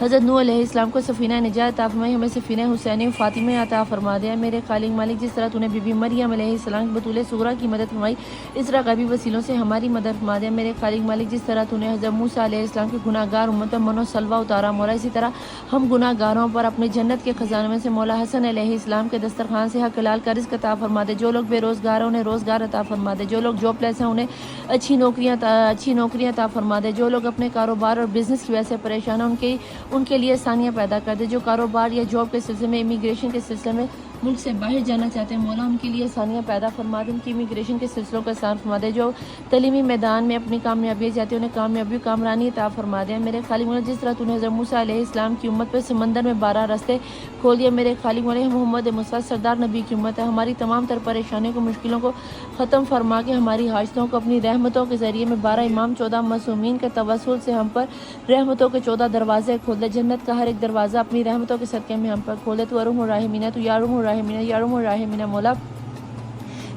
حضرت نوح علیہ السلام کو سفینہ نجات عطا فرمائی، ہمیں سفینہ حسینی و فاطمہ عطا فرما دے میرے خالق مالک، جس طرح تو نے بی بی مریم علیہ السلام کی بطول صغریٰ کی مدد فرمائی، اس طرح غیبی وسیلوں سے ہماری مدد فرما دے میرے خالق مالک، جس طرح تو نے حضرت موسیٰ علیہ السلام کے گناہ گار امت من و سلوہ اتارا مولا، اسی طرح ہم گناہ گاروں پر اپنے جنت کے خزانے میں سے مولا حسن علیہ السلام کے دسترخوان سے حق حلال کا رزق عطا فرما دے، جو لوگ بے روزگار ہیں انہیں روزگار عطا فرما دے، جو لوگ جاب لیس ہیں انہیں اچھی نوکریاں عطا فرما دے، جو لوگ اپنے کاروبار اور بزنس کی وجہ سے پریشان ہیں ان کے لیے آسانیاں پیدا کر دے، جو کاروبار یا جاب کے سلسلے میں امیگریشن کے سلسلے میں ملک سے باہر جانا چاہتے ہیں مولا، ان کے لیے آسانیاں پیدا فرما دے، ان کی امیگریشن کے سلسلوں کو آسان فرما دے، جو تعلیمی میدان میں اپنی کامیابی چاہتے ہیں انہیں کامیابی کامرانی عطا فرما دے میرے خالق مولا، جس طرح تو نے حضرت موسیٰ علیہ السلام کی امت پہ سمندر میں 12 راستے کھول دیا میرے خالق مولا، محمد مصطفیٰ سردار نبی کی امت ہے، ہماری تمام تر پریشانیوں کو مشکلوں کو ختم فرما کے ہماری حاجتوں کو اپنی رحمتوں کے ذریعے میں 12 امام 14 معصومین کے توسل سے ہم پر رحمتوں کے 14 دروازے کھول دے، جنت کا ہر ایک دروازہ اپنی رحمتوں کے صدقے میں ہم پر کھول دے، تو ارحم الراحمین ہے، تو یا ارحم الراحمین یا ارحم الراحمین مولا،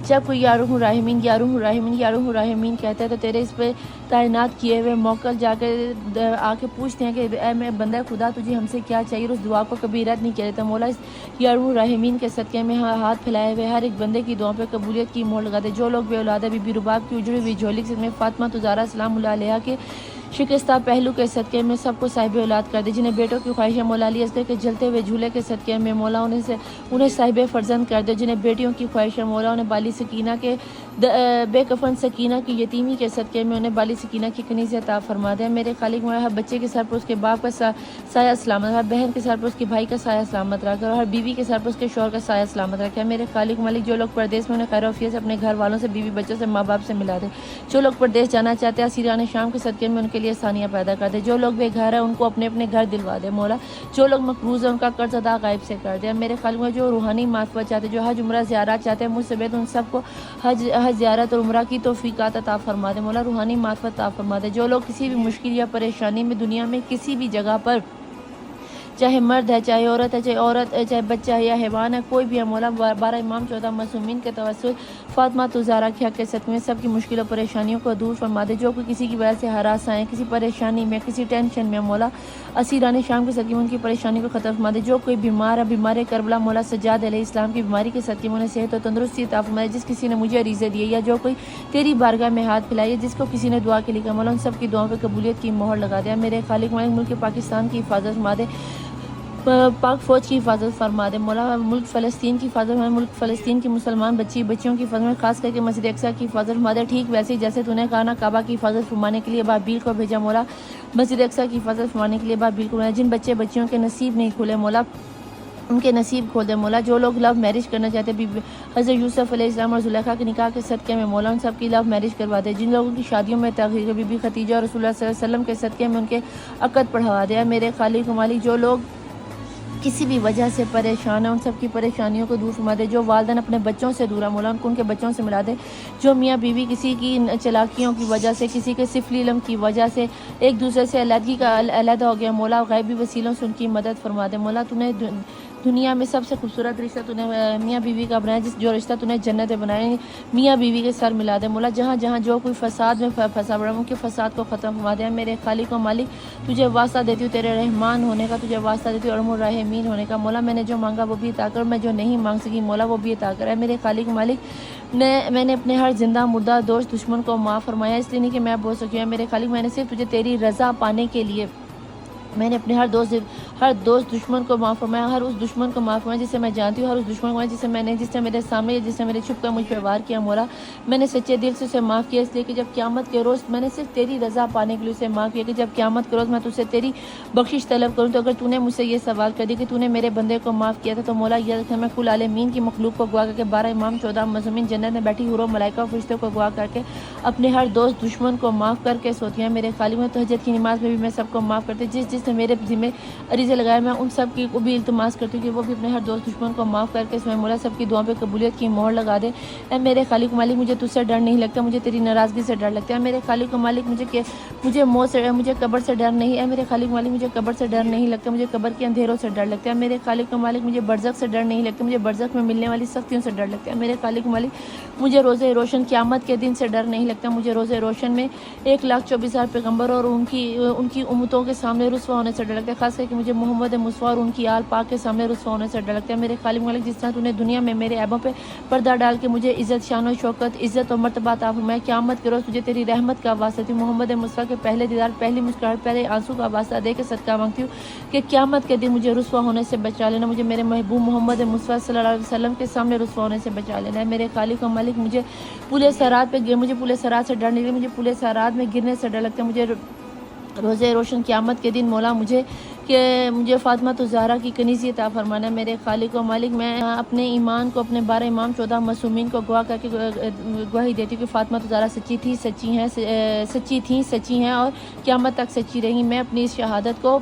جب کوئی یا ارحم الراحمین یا ارحم الراحمین یا ارحم الراحمین کہتا ہے تو تیرے اس پہ تعینات کیے ہوئے موکل جا کے آ کے پوچھتے ہیں کہ اے میں بندہ خدا تجھے ہم سے کیا چاہیے، اور اس دعا کو کبھی رد نہیں کیا جاتا مولا، اس یا ارحم الراحمین کے صدقے میں ہاتھ پھیلائے ہوئے ہر ایک بندے کی دعاؤں پہ قبولیت کی مہر لگا دے، جو لوگ بے اولاد ہے بی بی رباب کی اجڑی ہوئی جھولی سے فاطمہ تزارہ سلام اللہ علیہا کے شکستہ پہلو کے صدقے میں سب کو صاحب اولاد کر دے، جنہیں بیٹوں کی خواہش ہے مولا علی اصغر کے جلتے ہوئے جھولے کے صدقے میں مولا انہیں صاحب فرزند کر دے، جنہیں بیٹیوں کی خواہش ہے مولا انہیں بالی سکینہ کے بے کفن سکینہ کی یتیمی کے صدقے میں انہیں بالی سکینہ کی کنیز عطا فرما دے میرے خالق مولا، ہر بچے کے سر پر اس کے باپ کا سایہ سلامت، ہر بہن کے سر پر اس کے بھائی کا سایہ سلامت رکھ، اور ہر بیوی کے سر پر اس کے شوہر کا سایہ سلامت رکھے میرے خالق مالک، جو لوگ پردیس میں انہیں خیر و عافیت سے اپنے گھر والوں سے بیوی بچوں سے ماں باپ سے ملا دے، جو لوگ پردیس جانا چاہتے ہیں اسیران شام کے صدقے میں ان کے لیے آسانیاں پیدا کر دے، جو لوگ بے گھر ہیں ان کو اپنے اپنے گھر دلوا دے مولا، جو لوگ مقروض ہیں ان کا قرض ادا غائب سے کر دے میرے خالق مالک، جو روحانی معرفت چاہتے ہیں، جو حج عمرہ زیارات چاہتے ہیں مجھ سے ان سب کو حج زیارت اور عمرہ کی توفیقات عطا فرما دے مولا، روحانی معرفت عطا فرما دے، جو لوگ کسی بھی مشکل یا پریشانی میں دنیا میں کسی بھی جگہ پر چاہے مرد ہے چاہے عورت ہے چاہے بچہ ہے یا حیوان ہے کوئی بھی ہے مولا، 12 امام 14 معصومین کے توسل فاطمہ تزارہ کے حق کے صدقے میں سب کی مشکل و پریشانیوں کو دور فرما دے، جو کوئی کسی کی وجہ سے ہراس ہیں کسی پریشانی میں کسی ٹینشن میں مولا اسیران شام کے صدقے میں ان کی پریشانی کو ختم فرما دے، جو کوئی بیمار ہے بیمار کربلا مولا سجاد علیہ السلام کی بیماری کے صدقے میں انہیں صحت و تندرستی عطا فرما دے، جس کسی نے مجھے عریضے دیے یا جو کوئی تیری بارگاہ میں ہاتھ پھیلائے ہے جس کو کسی نے دعا کے لیے کہا مولا ان سب کی دعاؤں پہ قبولیت کی مہر لگا دیا میرے خالق مالک، ملک پاکستان کی حفاظت فرما دے، پاک فوج کی حفاظت فرما دے مولا، ملک فلسطین کی حفاظت فرما دے، ملک فلسطین کی مسلمان بچیوں کی حفاظت، خاص کر کے مسجد اقصی کی حفاظت فرما دے، ٹھیک ویسے ہی جیسے تو نے کہا نا کعبہ کی حفاظت فرمانے کے لیے بابیل کو بھیجا مولا، مسجد اقصی کی حفاظت فرمانے کے لیے بابیل کو بھیجا، جن بچیوں کے نصیب نہیں کھلے مولا ان کے نصیب کھول دے مولا، جو لوگ لو میرج کرنا چاہتے ہیں حضرت یوسف علیہ السلام اور زلیخا کے نکاح کے صدقے میں مولا ان سب کی لو میرج کروا دے، جن لوگوں کی شادیوں میں تاخیر بی بی خدیجہ اور رسول اللہ صلی اللہ علیہ وسلم کے صدقے میں ان کے عقد پڑھوا دیا میرے خالق و مالک، جو لوگ کسی بھی وجہ سے پریشان ہیں ان سب کی پریشانیوں کو دور فرما دے، جو والدین اپنے بچوں سے دور ہیں مولا ان کو ان کے بچوں سے ملا دے، جو میاں بیوی کسی کی چلاکیوں کی وجہ سے کسی کے سفلی علم کی وجہ سے ایک دوسرے سے علیحدہ ہو گیا مولا غیبی وسیلوں سے ان کی مدد فرما دے مولا، تو نے دنیا میں سب سے خوبصورت رشتہ تو نے میاں بیوی کا بنایا، جو رشتہ تو نے جنت میں بنایا میاں بیوی کے سر ملا دے مولا، جہاں جہاں جو کوئی فساد میں پھنسا پڑا ان کے فساد کو ختم فرما دے میرے خالق و مالک، تجھے واسطہ دیتی ہوں تیرے رحمان ہونے کا، تجھے واسطہ دیتی ہوں ارحم الراحمین ہونے کا مولا، میں نے جو مانگا وہ بھی عطا کر، میں جو نہیں مانگ سکی مولا وہ بھی عطا کر ہے میرے خالق و مالک، میں نے اپنے ہر زندہ مردہ دوست دشمن کو معاف فرمایا، اس لیے نہیں کہ میں بول سکی ہوں میرے خالق، میں نے صرف تجھے تیری رضا پانے کے لیے میں نے اپنے ہر دوست دشمن کو معاف فرمایا، ہر اس دشمن کو معاف فرمایا جسے میں جانتی ہوں، ہر اس دشمن کو جس نے میرے سامنے یا جس نے میرے چھپ کر مجھ پہ وار کیا مولا، میں نے سچے دل سے اسے معاف کیا، اس لیے کہ جب قیامت کے روز میں نے صرف تیری رضا پانے کے لیے اسے معاف کیا کہ جب قیامت کے روز میں تجھ سے تیری بخشش طلب کروں تو اگر تو نے مجھ سے یہ سوال کر دی کہ تو نے میرے بندے کو معاف کیا تھا تو مولا یہ رکھنا میں کل عالمین کی مخلوق کو گواہ کر کے 12 امام 14 معصومین جنت میں بیٹھی حور و ملائکہ و فرشتوں کو گواہ کر کے اپنے ہر دوست دشمن کو معاف کر کے سوتی ہیں میرے خالق میں، تہجد کی نماز میں بھی میں سب کو معاف کرتے، جس نے میرے ذمہ عریض مجھے لگایا، میں ان سب کی کو بھی التماس کرتی ہوں کہ وہ بھی اپنے ہر دوست دشمن کو معاف کر کے اس میں مولا سب کی دعاؤں پہ قبولیت کی مہر لگا دے۔ اے میرے خالق مالک، مجھے تجھ سے ڈر نہیں لگتا، مجھے تیری ناراضگی سے ڈر لگتا ہے۔ میرے خالق مالک، مجھے موت سے، مجھے قبر سے ڈر نہیں ہے۔ میرے خالق مالک، مجھے قبر سے ڈر نہیں لگتا، مجھے قبر کے اندھیروں سے ڈر لگتا ہے۔ میرے خالق مالک، مجھے برزخ سے ڈر نہیں لگتا، مجھے برزخ میں ملنے والی سختیوں سے ڈر لگتا ہے۔ میرے خالق مالک، مجھے روز روشن قیامت کے دن سے ڈر نہیں لگتا، مجھے روز روشن میں 1,24,000 پیغمبر اور ان کی امتوں کے سامنے رسوا ہونے سے ڈر لگتا ہے، خاص کر کہ مجھے محمد مصطفیٰ اور ان کی آل پاک کے سامنے رسوا ہونے سے ڈر لگتا ہے۔ میرے خالق مالک، جس طرح تو نے دنیا میں میرے عیبوں پہ پردہ ڈال کے مجھے عزت، شان و شوکت، عزت اور مرتبہ عطا فرمایا، قیامت کے روز تجھے تیری رحمت کا واسطہ دی، محمد مصطفیٰ کے پہلے دیدار، پہلی مسکراہٹ، پہلے آنسو کا واسطہ دے کے صدقہ مانگتی ہوں کہ قیامت کے دن مجھے رسوا ہونے سے بچا لینا، مجھے میرے محبوب محمد مصطفیٰ صلی اللہ علیہ وسلم کے سامنے رسوا ہونے سے بچا لینا ہے۔ میرے خالق و مالک، مجھے پورے صراط سے ڈر نہیں لگتا، مجھے پورے صراط میں گرنے سے ڈر لگتا ہے، مجھے روز روشن قیامت کے دن مولا مجھے فاطمہ الزہرا کی کنیزی عطا فرمانا ہے۔ میرے خالق و مالک، میں اپنے ایمان کو، اپنے 12 امام 14 معصومین کو گواہ کر کے گواہی دیتی ہوں کہ فاطمہ الزہرا سچی ہیں اور قیامت تک سچی رہیں گی۔ میں اپنی اس شہادت کو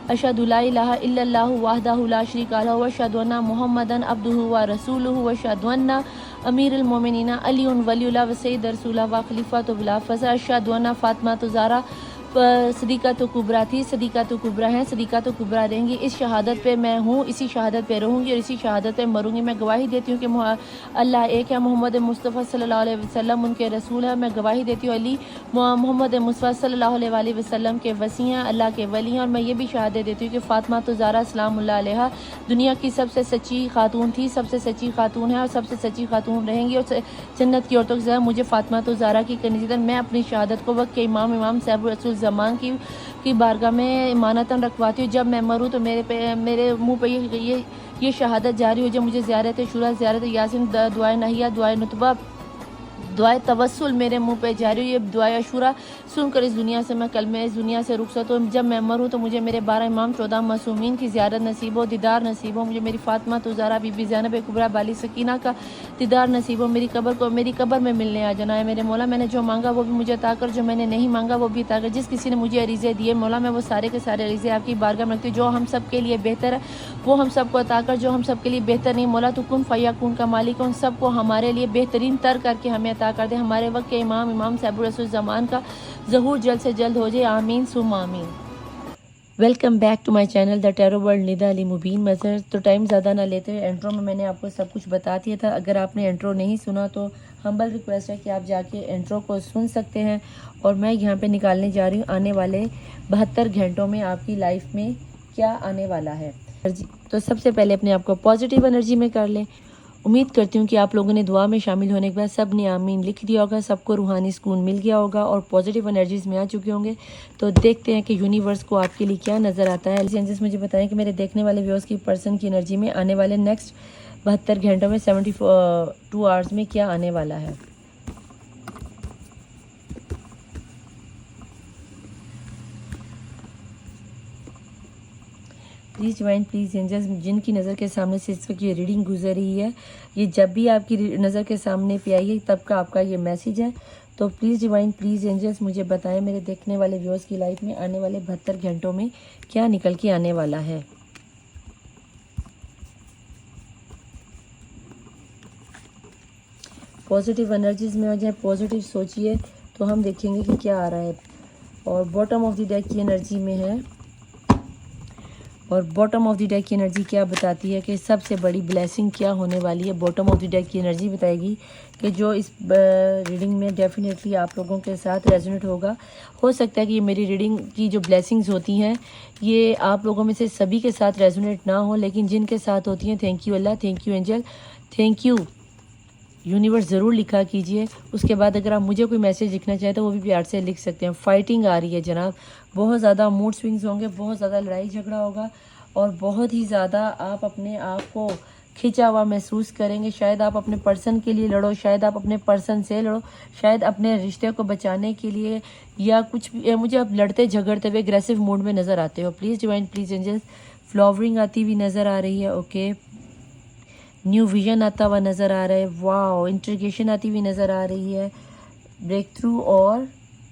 اشہد لا الہ الا اللہ وحدہ لا شریک لہ واشہد ان محمدًا عبدہ ورسولہ واشہد ان امیر المومنین علی ولی اللہ وسید رسول اللہ وخلیفۃ بالخلافہ۔ اشہد ان فاطمہ الزہرا صدیقۃ کبریٰ تھی، صدیقۃ کبریٰ ہیں، صدیقۃ کبریٰ رہیں گی۔ اس شہادت پہ میں ہوں، اسی شہادت پہ رہوں گی اور اسی شہادت پہ مروں گی۔ میں گواہی دیتی ہوں کہ اللہ ایک ہے، محمد مصطفیٰ صلی اللہ علیہ وسلم ان کے رسول ہے۔ میں گواہی دیتی ہوں علی محمد مصطفیٰ صلی اللہ علیہ وسلم کے وصی ہیں، اللہ کے ولی ہیں، اور میں یہ بھی شہادت دیتی ہوں کہ فاطمہ الزہرا سلام اللہ علیہا دنیا کی سب سے سچی خاتون تھی، سب سے سچی خاتون ہے اور سب سے سچی خاتون رہیں گی، اور جنت کی عورتوں کے ساتھ مجھے فاطمہ الزہرا کی کنیزیت۔ میں اپنی شہادت کو وقت کے امام صاحب رسول زمان کی بارگاہ میں امانتاً رکھواتی ہوں۔ جب میں مروں تو میرے منہ پہ یہ شہادت جاری ہو جائے، مجھے زیارت شورا، زیارت یاسین، دعائے نہیہ، دعائے نتبہ، دعائے توسل میرے منہ پہ جاری ہو، یہ دعائے عاشورہ سن کر اس دنیا سے میں اس دنیا سے رخصت ہوں۔ جب میں مروں تو مجھے میرے 12 امام 14 معصومین کی زیارت نصیب ہو، دیدار نصیب ہو، مجھے میری فاطمہ الزہرا بی بی زینب کبریٰ بالی سکینہ کا دیدار نصیب ہو، میری قبر میں ملنے آ جانا ہے۔ میرے مولا، میں نے جو مانگا وہ بھی مجھے عطا کر، جو میں نے نہیں مانگا وہ بھی عطا کر۔ جس کسی نے مجھے عریضے دیے مولا، میں وہ سارے کے سارے عریضے آپ کی بارگاہ میں رکھتی ہوں۔ جو ہم سب کے لیے بہتر ہے وہ ہم سب کو عطا کر، جو ہم سب کے لیے بہتر نہیں مولا تو کن فیکون کا مالک، ان سب کو ہمارے لیے بہترین تر کر کے ہمیں عطا کر دے۔ ہمارے وقت کے امام صاحب رسول زمان کا ظہور جلد سے جلد ہو جائے، آمین ثم آمین۔ Welcome back to my channel the tarot world Nida Ali Mubeen Mazhar. تو ٹائم زیادہ نہ لیتے ہوئے انٹرو میں نے آپ کو سب کچھ بتا دیا تھا۔ اگر آپ نے انٹرو نہیں سنا تو ہمبل ریکویسٹ ہے کہ آپ جا کے انٹرو کو سن سکتے ہیں، اور میں یہاں پہ نکالنے جا رہی ہوں آنے والے 72 گھنٹوں میں آپ کی لائف میں کیا آنے والا ہے۔ تو سب سے پہلے اپنے آپ کو پازیٹیو انرجی میں کر لیں۔ امید کرتی ہوں کہ آپ لوگوں نے دعا میں شامل ہونے کے بعد سب نے آمین لکھ دیا ہوگا، سب کو روحانی سکون مل گیا ہوگا اور پازیٹیو انرجیز میں آ چکے ہوں گے۔ تو دیکھتے ہیں کہ یونیورس کو آپ کے لیے کیا نظر آتا ہے۔ اینجلز مجھے بتائیں کہ میرے دیکھنے والے ویورز کی پرسن کی انرجی میں آنے والے نیکسٹ 72 گھنٹوں میں 72 آورز میں کیا آنے والا ہے۔ پلیز ڈیوائن، پلیز اینجلز، جن کی نظر کے سامنے سے اس وقت یہ ریڈنگ گزر رہی ہے، یہ جب بھی آپ کی نظر کے سامنے پہ آئی ہے تب کا آپ کا یہ میسیج ہے۔ تو پلیز ڈیوائن، پلیز اینجلز مجھے بتائیں میرے دیکھنے والے ویورز کی لائف میں آنے والے 72 گھنٹوں میں کیا نکل کے آنے والا ہے۔ پازیٹیو انرجیز میں ہو جائے، پازیٹیو سوچیے تو ہم دیکھیں گے کہ کیا آ رہا ہے۔ اور باٹم آف دی ڈیک کی انرجی میں ہے، اور باٹم آف دی ڈیک کی انرجی کیا بتاتی ہے کہ سب سے بڑی بلیسنگ کیا ہونے والی ہے۔ باٹم آف دی ڈیک کی انرجی بتائے گی کہ جو اس ریڈنگ میں ڈیفینیٹلی آپ لوگوں کے ساتھ ریزونیٹ ہوگا۔ ہو سکتا ہے کہ یہ میری ریڈنگ کی جو بلیسنگز ہوتی ہیں یہ آپ لوگوں میں سے سبھی کے ساتھ ریزونیٹ نہ ہو، لیکن جن کے ساتھ ہوتی ہیں thank you Allah, thank you angel, thank you universe ضرور لکھا کیجئے۔ اس کے بعد اگر آپ مجھے کوئی میسیج لکھنا چاہیں تو وہ بھی پیار سے لکھ سکتے ہیں۔ فائٹنگ آ رہی ہے جناب، بہت زیادہ موڈ سوئنگز ہوں گے، بہت زیادہ لڑائی جھگڑا ہوگا، اور بہت ہی زیادہ آپ اپنے آپ کو کھنچا ہوا محسوس کریں گے۔ شاید آپ اپنے پرسن کے لیے لڑو، شاید آپ اپنے پرسن سے لڑو، شاید اپنے رشتے کو بچانے کے لیے، یا کچھ بھی مجھے آپ لڑتے جھگڑتے ہوئے اگریسو موڈ میں نظر آتے ہو۔ Please divine, please angels, flowering آتی ہوئی نظر آ رہی ہے، اوکے، نیو ویژن آتا ہوا نظر آ رہا ہے، واو، انٹریگیشن آتی ہوئی نظر آ رہی ہے، بریک تھرو اور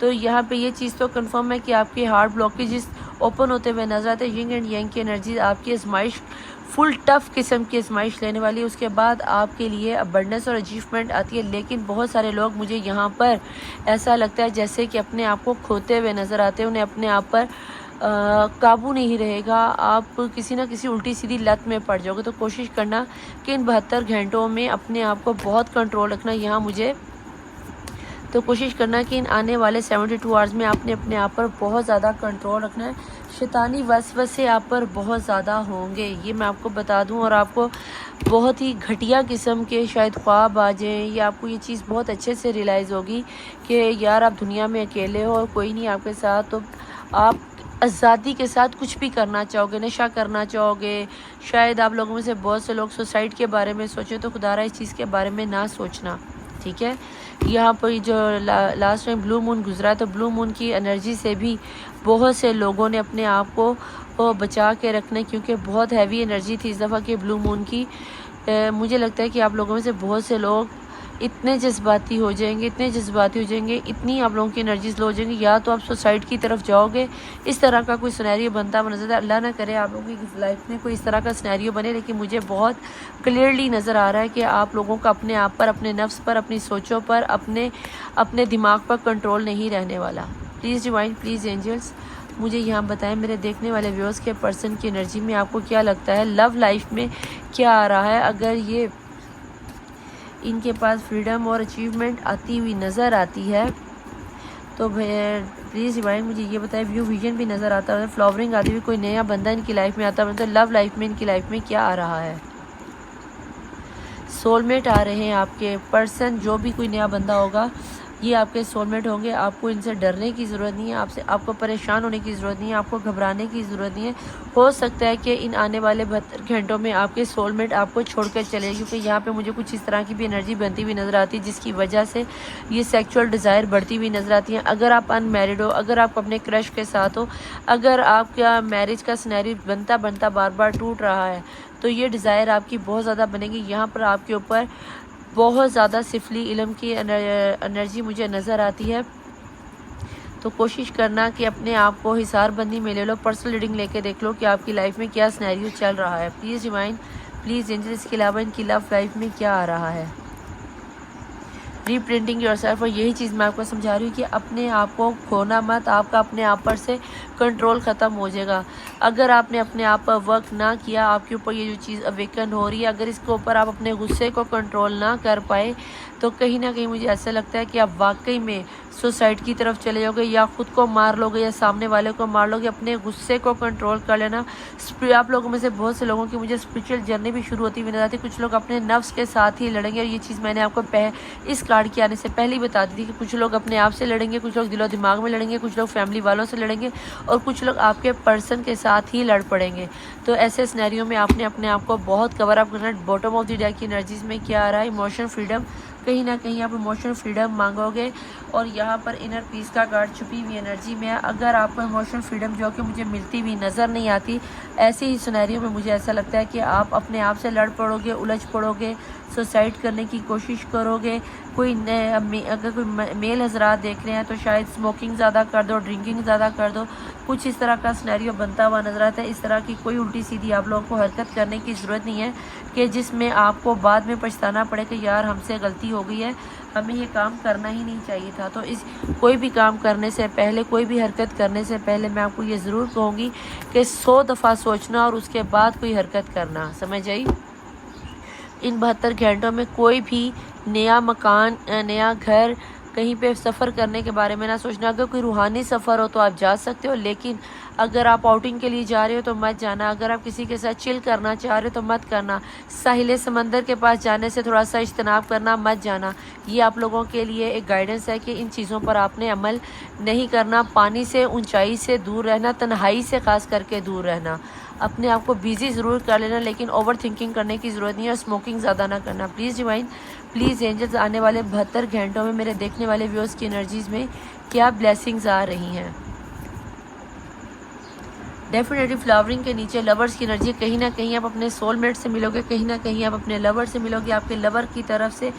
تو یہاں پہ یہ چیز تو کنفرم ہے کہ آپ کے ہارٹ بلاکیجز اوپن ہوتے ہوئے نظر آتے ہیں. ینگ اینڈ ینگ کی انرجی آپ کی آزمائش فل ٹف قسم کی آزمائش لینے والی ہے. اس کے بعد آپ کے لیے ابنڈنس اور اچیومنٹ آتی ہے. لیکن بہت سارے لوگ مجھے یہاں پر ایسا لگتا ہے جیسے کہ اپنے آپ کو کھوتے ہوئے نظر آتے ہیں, انہیں اپنے آپ پر قابو نہیں رہے گا. آپ کسی نہ کسی الٹی سیدھی لت میں پڑ جاؤ گے. تو کوشش کرنا کہ ان 72 گھنٹوں میں اپنے آپ کو بہت کنٹرول رکھنا. یہاں مجھے تو کوشش کرنا کہ ان آنے والے 72 آورز میں آپ نے اپنے آپ پر بہت زیادہ کنٹرول رکھنا ہے. شیطانی وسوسے آپ پر بہت زیادہ ہوں گے, یہ میں آپ کو بتا دوں, اور آپ کو بہت ہی گھٹیا قسم کے شاید خواب آ جائیں, یا آپ کو یہ چیز بہت اچھے سے ریلائز ہوگی کہ یار آپ دنیا میں اکیلے ہو اور کوئی نہیں آپ کے ساتھ. تو آپ آزادی کے ساتھ کچھ بھی کرنا چاہو گے, نشہ کرنا چاہو گے. شاید آپ لوگوں میں سے بہت سے لوگ سوسائڈ کے بارے میں سوچیں, تو خدا را اس چیز کے بارے میں نہ سوچنا, ٹھیک ہے. یہاں پر جو لاسٹ ٹائم بلو مون گزرا, تو بلو مون کی انرجی سے بھی بہت سے لوگوں نے اپنے آپ کو بچا کے رکھنا, کیونکہ بہت ہیوی انرجی تھی اس دفعہ کی بلو مون کی. مجھے لگتا ہے کہ آپ لوگوں میں سے بہت سے لوگ اتنے جذباتی ہو جائیں گے, اتنی آپ لوگوں کی انرجیز لو ہو جائیں گی, یا تو آپ سوسائڈ کی طرف جاؤ گے. اس طرح کا کوئی سنیریو بنتا ہوا نظر, اللہ نہ کرے آپ لوگوں کی لائف میں کوئی اس طرح کا سنیریو بنے. لیکن مجھے بہت کلیئرلی نظر آ رہا ہے کہ آپ لوگوں کا اپنے آپ پر, اپنے نفس پر, اپنی سوچوں پر, اپنے دماغ پر کنٹرول نہیں رہنے والا. پلیز ڈیوائن, پلیز اینجلس, مجھے یہاں بتائیں میرے دیکھنے والے ویورز کے پرسن کی انرجی میں آپ کو کیا لگتا ہے, لو لائف میں کیا آ رہا ہے. اگر یہ ان کے پاس فریڈم اور اچیومنٹ آتی ہوئی نظر آتی ہے تو پلیز ڈیوائن مجھے یہ بتائیں. ویو ویژن بھی نظر آتا ہے, فلاورنگ آتی ہوئی کوئی نیا بندہ ان کی لائف میں آتا ہے, تو لو لائف میں ان کی لائف میں کیا آ رہا ہے. سول میٹ آ رہے ہیں آپ کے پرسن, جو بھی کوئی نیا بندہ ہوگا یہ آپ کے سول میٹ ہوں گے. آپ کو ان سے ڈرنے کی ضرورت نہیں ہے, آپ کو پریشان ہونے کی ضرورت نہیں ہے, آپ کو گھبرانے کی ضرورت نہیں ہے. ہو سکتا ہے کہ ان آنے والے 72 گھنٹوں میں آپ کے سول میٹ آپ کو چھوڑ کر چلے, کیونکہ یہاں پہ مجھے کچھ اس طرح کی بھی انرجی بنتی ہوئی نظر آتی ہے جس کی وجہ سے یہ سیکچول ڈیزائر بڑھتی ہوئی نظر آتی ہیں. اگر آپ ان میرڈ ہو, اگر آپ اپنے کرش کے ساتھ ہو, اگر آپ کا میرج کا سینیریو بنتا بار بار ٹوٹ رہا ہے, تو یہ ڈیزائر آپ کی بہت زیادہ بنے گی. یہاں پر آپ کے اوپر بہت زیادہ سفلی علم کی انرجی مجھے نظر آتی ہے. تو کوشش کرنا کہ اپنے آپ کو حصار بندی میں لے لو, پرسنل ریڈنگ لے کے دیکھ لو کہ آپ کی لائف میں کیا سینیریو چل رہا ہے. پلیز ڈیوائن, پلیز اینجل, اس کے علاوہ ان کی لو لائف میں کیا آ رہا ہے. ری پرنٹنگ یور سیلف, اور یہی چیز میں آپ کو سمجھا رہی ہوں کہ اپنے آپ کو کھونا مت, آپ کا اپنے آپ پر سے کنٹرول ختم ہو جائے گا. اگر آپ نے اپنے آپ پر ورک نہ کیا, آپ کے اوپر یہ جو چیز اویکن ہو رہی ہے, اگر اس کے اوپر آپ اپنے غصے کو کنٹرول نہ کر پائے, تو کہیں نہ کہیں مجھے ایسا لگتا ہے کہ آپ واقعی میں سوسائڈ کی طرف چلے جاؤ گے, یا خود کو مار لو گے, یا سامنے والے کو مار لو گے. اپنے غصے کو کنٹرول کر لینا. آپ لوگوں میں سے بہت سے لوگوں کی مجھے اسپرچل جرنی بھی شروع ہوتی ہوئی نظر آتی ہے. کچھ لوگ اپنے نفس کے ساتھ ہی لڑیں گے, اور یہ چیز میں نے آپ کو اس کارڈ کے آنے سے پہلے ہی بتا دی تھی کہ کچھ لوگ اپنے آپ سے لڑیں گے, کچھ لوگ دل و دماغ میں لڑیں گے, کچھ لوگ فیملی والوں سے لڑیں گے, اور کچھ لوگ آپ کے پرسن کے ساتھ ہی لڑ پڑیں گے. تو ایسے سینیریو میں آپ نے اپنے آپ کو بہت کور اپ کرنا ہے. باٹم آف دی ڈیک کی انرجیز میں کیا آ رہا ہے, ایموشن فریڈم, کہیں نہ کہیں آپ ایموشنل فریڈم مانگو گے. اور یہاں پر انر پیس کا کارڈ چھپی ہوئی انرجی میں, اگر آپ کو ایموشنل فریڈم جو کہ مجھے ملتی ہوئی نظر نہیں آتی, ایسے ہی سینیریو میں مجھے ایسا لگتا ہے کہ آپ اپنے آپ سے لڑ پڑو گے, الجھ پڑو گے, سوسائڈ کرنے کی کوشش کرو گے. اگر کوئی میل حضرات دیکھ رہے ہیں تو شاید اسموکنگ زیادہ کر دو, ڈرنکنگ زیادہ کر دو, کچھ اس طرح کا سینیریو بنتا ہوا نظر آتا ہے. اس طرح کی کوئی الٹی سیدھی آپ لوگوں کو حرکت کرنے کی ضرورت نہیں ہے کہ جس میں آپ کو بعد میں پچھتانا پڑے کہ یار ہم سے غلطی ہو گئی ہے, ہمیں یہ کام کرنا ہی نہیں چاہیے تھا. تو کوئی بھی کام کرنے سے پہلے, کوئی بھی حرکت کرنے سے پہلے میں آپ کو یہ ضرور کہوں گی کہ 100 دفعہ سوچنا اور اس کے بعد کوئی حرکت کرنا, سمجھ آئی. ان 72 گھنٹوں میں کوئی بھی نیا مکان, نیا گھر, کہیں پہ سفر کرنے کے بارے میں نہ سوچنا. اگر کوئی روحانی سفر ہو تو آپ جا سکتے ہو, لیکن اگر آپ آؤٹنگ کے لیے جا رہے ہو تو مت جانا. اگر آپ کسی کے ساتھ چل کرنا چاہ رہے ہو تو مت کرنا. ساحل سمندر کے پاس جانے سے تھوڑا سا اجتناب کرنا, مت جانا. یہ آپ لوگوں کے لیے ایک گائیڈنس ہے کہ ان چیزوں پر آپ نے عمل نہیں کرنا. پانی سے, اونچائی سے دور رہنا, تنہائی سے خاص کر کے دور رہنا. اپنے آپ کو بیزی ضرور کر لینا, لیکن اوور تھنکنگ کرنے کی ضرورت نہیں ہے, اور اسموکنگ زیادہ نہ کرنا. پلیز ڈیوائن, پلیز اینجلز, آنے والے 72 گھنٹوں میں میرے دیکھنے والے ویورز کی انرجیز میں کیا بلیسنگز آ رہی ہیں. ڈیفینیٹلی فلاورنگ کے نیچے لورز کی انرجی، کہیں نہ کہیں آپ اپنے سول میٹ سے ملو گے، کہیں نہ کہیں آپ اپنے لور سے ملو گے، آپ کے لور کی طرف سے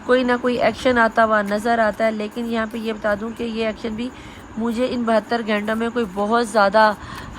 کوئی نہ کوئی ایکشن آتا ہوا نظر آتا ہے. لیکن یہاں پہ یہ بتا دوں کہ یہ ایکشن بھی مجھے ان 72 گھنٹوں میں کوئی بہت زیادہ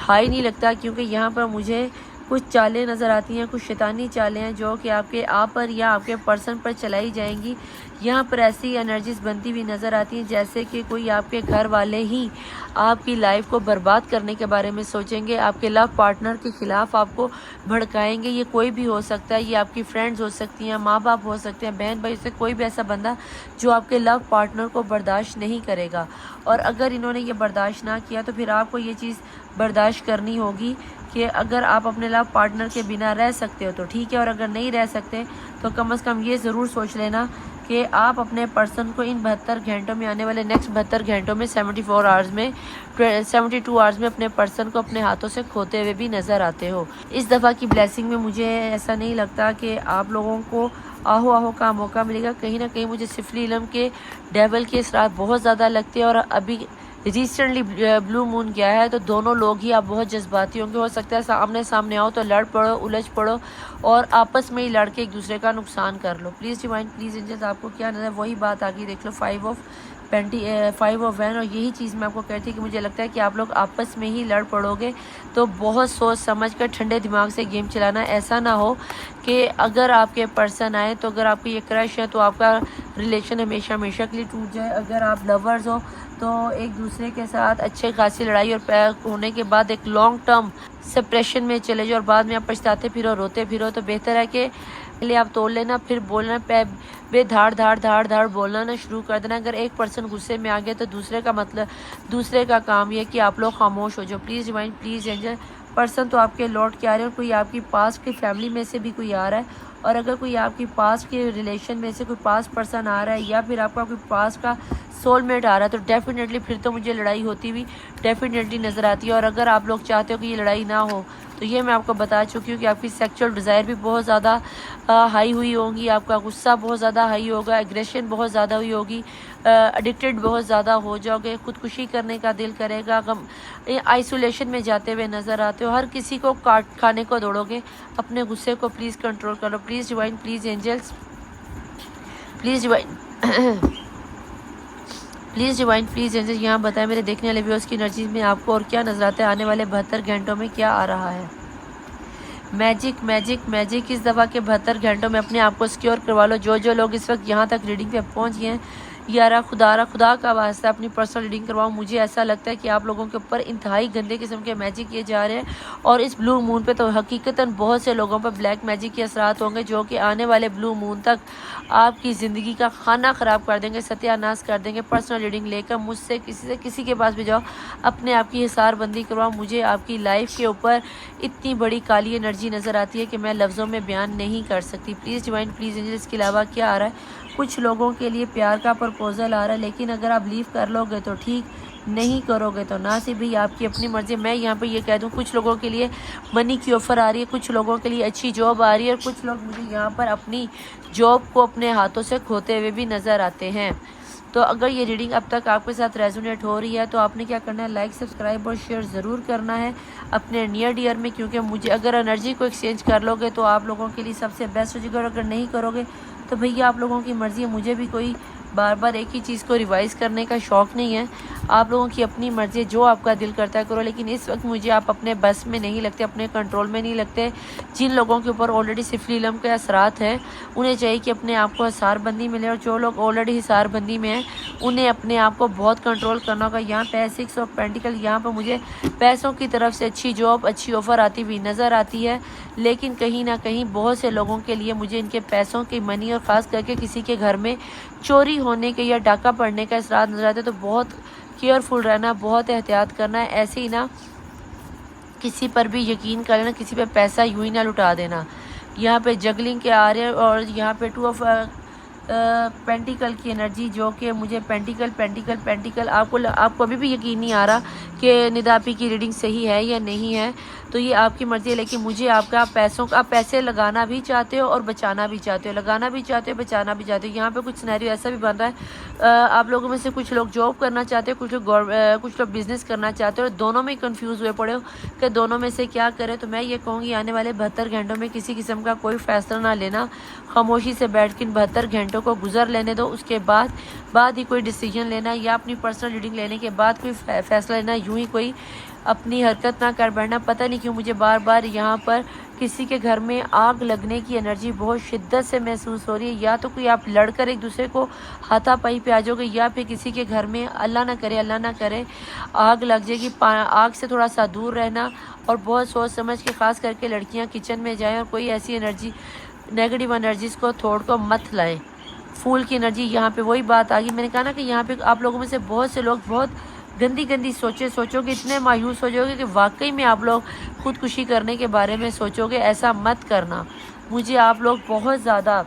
ہائی نہیں لگتا، کیونکہ یہاں پر مجھے کچھ چالیں نظر آتی ہیں، کچھ شیطانی چالیں ہیں جو کہ آپ پر یا آپ کے پرسن پر چلائی جائیں گی. یہاں پر ایسی انرجیز بنتی ہوئی نظر آتی ہیں جیسے کہ کوئی آپ کے گھر والے ہی آپ کی لائف کو برباد کرنے کے بارے میں سوچیں گے، آپ کے لو پارٹنر کے خلاف آپ کو بھڑکائیں گے. یہ کوئی بھی ہو سکتا ہے، یہ آپ کی فرینڈز ہو سکتی ہیں، ماں باپ ہو سکتے ہیں، بہن بھائی سے کوئی بھی ایسا بندہ جو آپ کے لو پارٹنر کو برداشت نہیں کرے گا. اور اگر انہوں نے یہ برداشت نہ کیا تو پھر آپ کو یہ چیز برداشت کرنی ہوگی کہ اگر آپ اپنے لو پارٹنر کے بنا رہ سکتے ہو تو ٹھیک ہے، اور اگر نہیں رہ سکتے تو کم از کم یہ ضرور سوچ لینا کہ آپ اپنے پرسن کو ان 72 گھنٹوں میں، آنے والے نیکسٹ 72 گھنٹوں میں 72 آورز میں اپنے پرسن کو اپنے ہاتھوں سے کھوتے ہوئے بھی نظر آتے ہو. اس دفعہ کی بلیسنگ میں مجھے ایسا نہیں لگتا کہ آپ لوگوں کو آہو کا موقع ملے گا. کہیں نہ کہیں مجھے سفلی علم کے ڈیول کے اثرات بہت زیادہ لگتے ہیں، اور ابھی ریسنٹلی بلو مون گیا ہے تو دونوں لوگ ہی آپ بہت جذباتی ہوں گے. ہو سکتا ہے آمنے سامنے آؤ تو لڑ پڑو، الجھ پڑو اور آپس میں ہی لڑ کے ایک دوسرے کا نقصان کر لو. پلیز ڈیوائن، پلیز اینجلز، آپ کو کیا نظر، وہی بات آگے دیکھ لو 5 آف وین. اور یہی چیز میں آپ کو کہتی کہ مجھے لگتا ہے کہ آپ لوگ آپس میں ہی لڑ پڑو گے، تو بہت سوچ سمجھ کر ٹھنڈے دماغ سے گیم چلانا. ایسا نہ ہو کہ اگر آپ کے پرسن آئے تو اگر آپ کی یہ کرش ہے تو آپ کا ریلیشن ہمیشہ ہمیشہ کے لیے ٹوٹ جائے. اگر آپ لورز ہو تو ایک دوسرے کے ساتھ اچھے خاصی لڑائی اور پیر ہونے کے بعد ایک لانگ ٹرم سپریشن میں چلے جاؤ اور بعد میں آپ پچھتاتے پھرو، روتے پھرو. تو بہتر ہے کہ پہلے آپ توڑ لینا، پھر بولنا، بے دھاڑ بولنا نہ شروع کر دینا. اگر ایک پرسن غصے میں آ گیا تو دوسرے کا کام یہ کہ آپ لوگ خاموش ہو جاؤ. Please divine, please angel, person تو آپ کے لوٹ کے آ رہے ہیں، اور کوئی آپ کی پاسٹ کی فیملی میں سے بھی کوئی آ رہا ہے. اور اگر کوئی آپ کی پاسٹ کے ریلیشن میں سے کوئی پاسٹ پرسن آ رہا ہے یا پھر آپ کا کوئی پاسٹ کا سول میٹ آ رہا ہے تو ڈیفینیٹلی پھر تو مجھے لڑائی ہوتی ہوئی ڈیفینیٹلی نظر آتی ہے. اور اگر آپ لوگ چاہتے ہو کہ یہ لڑائی نہ ہو تو یہ میں آپ کو بتا چکی ہوں کہ آپ کی سیکچول ڈیزائر بھی بہت زیادہ ہائی ہوئی ہوگی، آپ کا غصہ بہت زیادہ ہائی ہوگا، ایگریشن بہت زیادہ ہوئی ہوگی، ایڈکٹڈ بہت زیادہ ہو جاؤ گے، خودکشی کرنے کا دل کرے گا، آئسولیشن میں جاتے ہوئے نظر آتے ہو، ہر کسی کو کاٹ کھانے کو دوڑو گے. اپنے غصے کو پلیز کنٹرول کرو. Please divine, please angels, please divine please divine, please angel, یہاں بتائیں میرے دیکھنے والے ویورز کی انرجیز میں آپ کو اور کیا نظر آتا ہے، آنے والے 72 گھنٹوں میں کیا آ رہا ہے. میجک اس دفعہ کے 72 گھنٹوں میں اپنے آپ کو سیکیور کروا لو. جو لوگ اس وقت یہاں تک ریڈنگ پہ پہنچ گئے ہیں، خدا کا واسطہ اپنی پرسنل ریڈنگ کرواؤ. مجھے ایسا لگتا ہے کہ آپ لوگوں کے اوپر انتہائی گندے قسم کے میجک کیے جا رہے ہیں، اور اس بلو مون پہ تو حقیقتاً بہت سے لوگوں پر بلیک میجک کے اثرات ہوں گے جو کہ آنے والے بلو مون تک آپ کی زندگی کا کھانا خراب کر دیں گے، ستیہ ناش کر دیں گے. پرسنل ریڈنگ لے کر مجھ سے کسی کے پاس بھی جاؤ، اپنے آپ کی حصار بندی کرواؤ. مجھے آپ کی لائف کے اوپر اتنی بڑی کالی انرجی نظر آتی ہے کہ میں لفظوں میں بیان نہیں کر سکتی. پلیز ڈیوائن، پلیز اینجل، اس کے علاوہ کیا آ رہا ہے. کچھ لوگوں کے لیے پیار کا پرپوزل آ رہا ہے، لیکن اگر آپ لیو کر لو گے تو ٹھیک، نہیں کرو گے تو نہ. صرف بھی آپ کی اپنی مرضی. میں یہاں پہ یہ کہہ دوں کچھ لوگوں کے لیے منی کی آفر آ رہی ہے، کچھ لوگوں کے لیے اچھی جاب آ رہی ہے، اور کچھ لوگ مجھے یہاں پر اپنی جاب کو اپنے ہاتھوں سے کھوتے ہوئے بھی نظر آتے ہیں. تو اگر یہ ریڈنگ اب تک آپ کے ساتھ ریزونیٹ ہو رہی ہے تو آپ نے کیا کرنا ہے، لائک، سبسکرائب اور شیئر ضرور کرنا ہے اپنے نیئر ڈیئر میں، کیونکہ مجھے اگر انرجی کو ایکسچینج کر لو گے تو آپ لوگوں کے لیے سب سے بیسٹ ہو جائے گا. اور اگر نہیں کرو گے تو بھیا آپ لوگوں کی مرضی ہے. مجھے بھی کوئی بار بار ایک ہی چیز کو ریوائز کرنے کا شوق نہیں ہے. آپ لوگوں کی اپنی مرضی، جو آپ کا دل کرتا ہے کرو، لیکن اس وقت مجھے آپ اپنے بس میں نہیں لگتے، اپنے کنٹرول میں نہیں لگتے. جن لوگوں کے اوپر آلریڈی سفلی علم کے اثرات ہیں انہیں چاہیے کہ اپنے آپ کو حصار بندی ملے، اور جو لوگ آلریڈی حصار بندی میں ہیں انہیں اپنے آپ کو بہت کنٹرول کرنا ہوگا. یہاں پہ 6 آف پینٹیکل، یہاں پہ مجھے پیسوں کی طرف سے اچھی جاب، اچھی آفر آتی ہوئی نظر آتی ہے، لیکن کہیں نہ کہیں بہت سے لوگوں کے لیے مجھے ان کے پیسوں کی منی اور خاص کر کے کسی کے گھر میں چوری ہونے کے یا ڈاکہ پڑنے کا اثرات نظر آتے ہیں. تو بہت کیئرفل رہنا، بہت احتیاط کرنا ہے. ایسے ہی نہ کسی پر بھی یقین کر لینا، کسی پہ پیسہ یوں ہی نہ لٹا دینا. یہاں پہ جگلنگ کے آ رہے ہیں، اور یہاں پہ 2 آف پینٹیکل کی انرجی، جو کہ مجھے پینٹیکل آپ کو ابھی بھی یقین نہیں آ رہا کہ نداپی کی ریڈنگ صحیح ہے یا نہیں ہے. تو یہ آپ کی مرضی ہے، لیکن مجھے آپ کا آپ پیسے لگانا بھی چاہتے ہو اور بچانا بھی چاہتے ہو، لگانا بھی چاہتے ہو، بچانا بھی چاہتے ہو۔ یہاں پہ کچھ سینیریو ایسا بھی بن رہا ہے، آپ لوگوں میں سے کچھ لوگ جاب کرنا چاہتے ہو، کچھ لوگ بزنس کرنا چاہتے ہو، دونوں میں کنفیوز ہوئے پڑے ہو کہ دونوں میں سے کیا کریں۔ تو میں یہ کہوں گی آنے والے 72 گھنٹوں میں کسی قسم کا کوئی فیصلہ نہ لینا، خاموشی سے بیٹھ کے 72 گھنٹوں کو گزر لینے دو، اس کے بعد ہی کوئی ڈیسیجن لینا، یا اپنی پرسنل ریڈنگ لینے کے بعد کوئی فیصلہ لینا، یوں ہی کوئی اپنی حرکت نہ کر بیٹھنا۔ پتہ نہیں کیوں مجھے بار بار یہاں پر کسی کے گھر میں آگ لگنے کی انرجی بہت شدت سے محسوس ہو رہی ہے، یا تو کوئی آپ لڑ کر ایک دوسرے کو ہاتھا پائی پہ آ جاؤ گے، یا پھر کسی کے گھر میں اللہ نہ کرے آگ لگ جائے گی۔ آگ سے تھوڑا سا دور رہنا، اور بہت سوچ سمجھ کے، خاص کر کے لڑکیاں کچن میں جائیں اور کوئی ایسی انرجی نیگیٹو انرجیز کو تھوڑ کو مت لائیں۔ پھول کی انرجی یہاں پہ وہی بات آ گئی، میں نے کہا نا کہ یہاں پہ آپ لوگوں میں سے بہت سے لوگ بہت گندی سوچو گے، اتنے مایوس ہو جاؤ گے کہ واقعی میں آپ لوگ خودکشی کرنے کے بارے میں سوچو گے۔ ایسا مت کرنا۔ مجھے آپ لوگ بہت زیادہ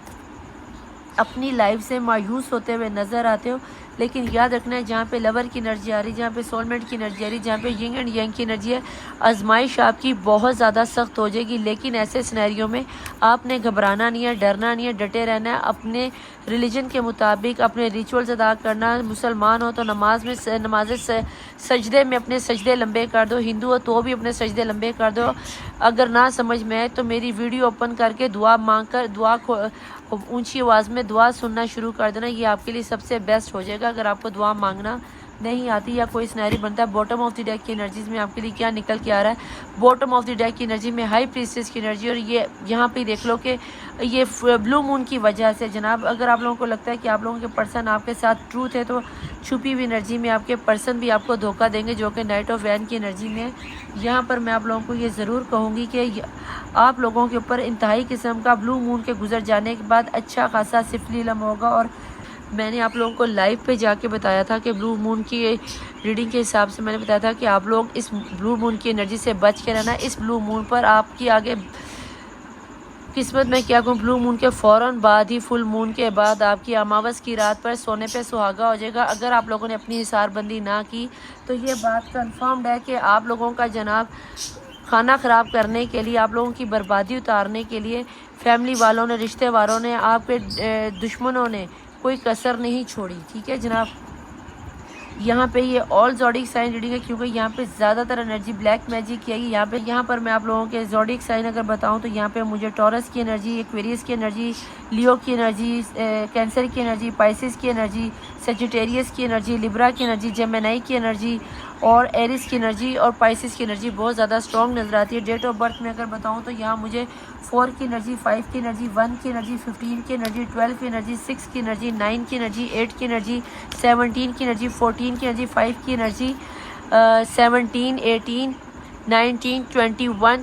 اپنی لائف سے مایوس ہوتے ہوئے نظر آتے ہو، لیکن یاد رکھنا ہے جہاں پہ لور کی انرجی آ رہی، جہاں پہ سول میٹ کی انرجی آ رہی، جہاں پہ ینگ اینڈ ینگ کی انرجی ہے، آزمائش آپ کی بہت زیادہ سخت ہو جائے گی، لیکن ایسے سینیریو میں آپ نے گھبرانا نہیں ہے، ڈرنا نہیں ہے، ڈٹے رہنا ہے، اپنے ریلیجن کے مطابق اپنے ریچولز ادا کرنا۔ مسلمان ہو تو نماز سجدے میں اپنے سجدے لمبے کر دو، ہندو ہو تو بھی اپنے سجدے لمبے کر دو۔ اگر نہ سمجھ میں آئے تو میری ویڈیو اوپن کر کے دعا مانگ کر اونچی آواز میں دعا سننا شروع کر دینا، یہ آپ کے لیے سب سے بیسٹ ہو جائے گا۔ اگر آپ کو دعا مانگنا نہیں آتی یا کوئی سینیری بنتا ہے، باٹم آف دی ڈیک کی انرجیز میں آپ کے لیے کیا نکل کے آ رہا ہے، باٹم آف دی ڈیک کی انرجی میں ہائی پریسٹس کی انرجی، اور یہ یہاں پہ دیکھ لو کہ یہ بلو مون کی وجہ سے جناب، اگر آپ لوگوں کو لگتا ہے کہ آپ لوگوں کے پرسن آپ کے ساتھ ٹروتھ ہے، تو چھپی ہوئی انرجی میں آپ کے پرسن بھی آپ کو دھوکہ دیں گے، جو کہ نائٹ آف وین کی انرجی میں۔ یہاں پر میں آپ لوگوں کو یہ ضرور کہوں گی کہ آپ لوگوں کے اوپر انتہائی قسم کا بلو مون کے گزر جانے کے بعد اچھا خاصا سفلی علم ہوگا، اور میں نے آپ لوگوں کو لائیو پہ جا کے بتایا تھا کہ بلو مون کی ریڈنگ کے حساب سے میں نے بتایا تھا کہ آپ لوگ اس بلو مون کی انرجی سے بچ کے رہنا۔ اس بلو مون پر آپ کی آگے قسمت میں کیا کہوں، بلو مون کے فوراً بعد ہی فل مون کے بعد آپ کی اماوس کی رات پر سونے پہ سہاگا ہو جائے گا۔ اگر آپ لوگوں نے اپنی حصار بندی نہ کی تو یہ بات کنفرمڈ ہے کہ آپ لوگوں کا جناب کھانا خراب کرنے کے لیے، آپ لوگوں کی بربادی اتارنے کے لیے فیملی والوں نے، رشتے والوں نے، آپ کے دشمنوں نے کوئی کسر نہیں چھوڑی۔ ٹھیک ہے جناب، یہاں پہ یہ آل زوڈک سائن ریڈنگ ہے، کیونکہ یہاں پہ زیادہ تر انرجی بلیک میجک کی ہے۔ یہاں پر میں آپ لوگوں کے زوڈک سائن اگر بتاؤں تو یہاں پہ مجھے ٹورس کی انرجی، ایکویریس کی انرجی، لیو کی انرجی، کینسر کی انرجی، پائسس کی انرجی، سیجیٹیریس کی انرجی، لیبرا کی انرجی، جیمنائی کی انرجی، اور ایریس کی انرجی اور پائسس کی انرجی بہت زیادہ اسٹرانگ نظر آتی ہے۔ ڈیٹ آف برتھ میں اگر بتاؤں تو یہاں مجھے 4 کی انرجی، 5 کی انرجی، 1 کی انرجی، 15 کی انرجی، 12 کی انرجی، 6 کی انرجی، 9 کی انرجی، 8 کی انرجی، 17 کی انرجی، 14 کی انرجی، 5 کی انرجی، 17، 18، 19، 21،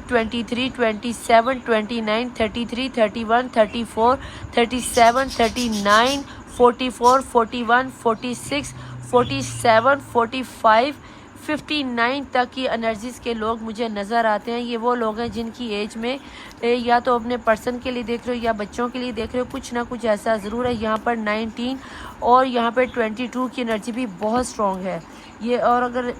23، 27، 29، 33، 31، 34، 37، 39، 44، 41، 46، 47، 45، 59 تک کی انرجیز کے لوگ مجھے نظر آتے ہیں۔ یہ وہ لوگ ہیں جن کی ایج میں یا تو اپنے پرسن کے لیے دیکھ رہے ہو یا بچوں کے لیے دیکھ رہے ہو، کچھ نہ کچھ ایسا ضرور ہے۔ یہاں پر 19 اور یہاں پہ 22 کی انرجی بھی بہت اسٹرانگ ہے یہ، اور اگر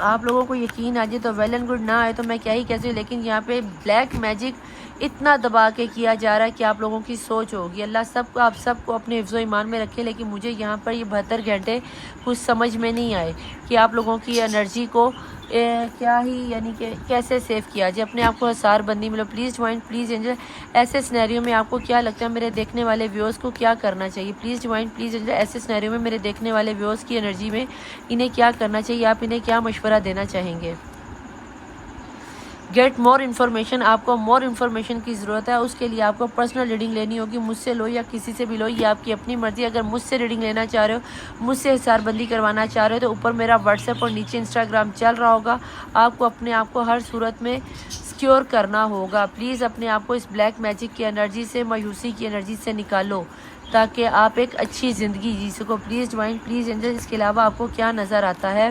آپ لوگوں کو یقین آ جائے تو ویل اینڈ گڈ، نہ آئے تو میں کیا ہی کہتی ہوں، لیکن یہاں پہ بلیک میجک اتنا دبا کے کیا جا رہا ہے کہ آپ لوگوں کی سوچ ہوگی۔ اللہ آپ سب کو اپنے حفظ و ایمان میں رکھے، لیکن مجھے یہاں پر یہ 72 گھنٹے کچھ سمجھ میں نہیں آئے کہ آپ لوگوں کی انرجی کو کیا ہی یعنی کہ کیسے سیو کیا جائے، اپنے آپ کو حصار بندی ملو۔ Please join, please enjoy. ایسے سینیریو میں آپ کو کیا لگتا ہے میرے دیکھنے والے ویورز کو کیا کرنا چاہیے؟ Please join, please enjoy. ایسے سینیریو میں میرے دیکھنے والے ویورز کی انرجی میں انہیں کیا کرنا چاہیے، آپ انہیں کیا مشورہ دینا چاہیں گے؟ گیٹ مور انفارمیشن، آپ کو مور انفارمیشن کی ضرورت ہے، اس کے لیے آپ کو پرسنل ریڈنگ لینی ہوگی، مجھ سے لو یا کسی سے بھی لو، یہ آپ کی اپنی مرضی۔ اگر مجھ سے ریڈنگ لینا چاہ رہے ہو، مجھ سے حصار بندی کروانا چاہ رہے ہو، تو اوپر میرا واٹس ایپ اور نیچے انسٹاگرام چل رہا ہوگا، آپ کو اپنے آپ کو ہر صورت میں سیکیور کرنا ہوگا۔ پلیز اپنے آپ کو اس بلیک میجک کی انرجی سے، مایوسی کی انرجی سے نکالو تاکہ آپ ایک اچھی زندگی جی سکو۔ Please join, please enjoy. اس کے علاوہ آپ کو کیا نظر آتا ہے؟